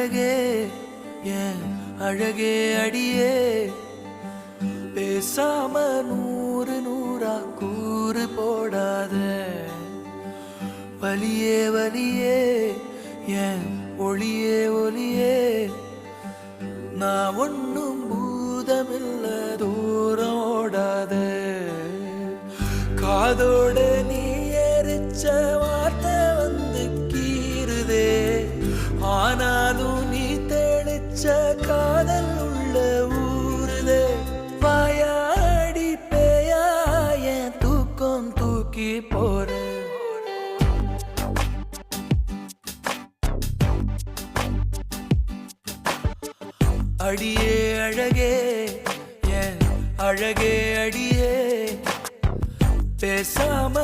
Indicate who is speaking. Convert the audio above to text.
Speaker 1: அழகே ஏன் அழகே அடியே பேசாம நூறு நூறா கூறு போடாத வலியே வலியே ஏன் ஒளியே ஒளியே நான் ஒன்னும் பூதமில்ல தூரம் ஓடாத காதோட நீ எரிச்ச வார்த்தை வந்து கீறுதே ஆனாலும் நீ தெளிச்ச காதல் உள்ள ஊறுதே வாயாடி பேயா என் தூக்கம் தூக்கி போற அடியே அழகே ஏன் அழகே அடியே பேசாம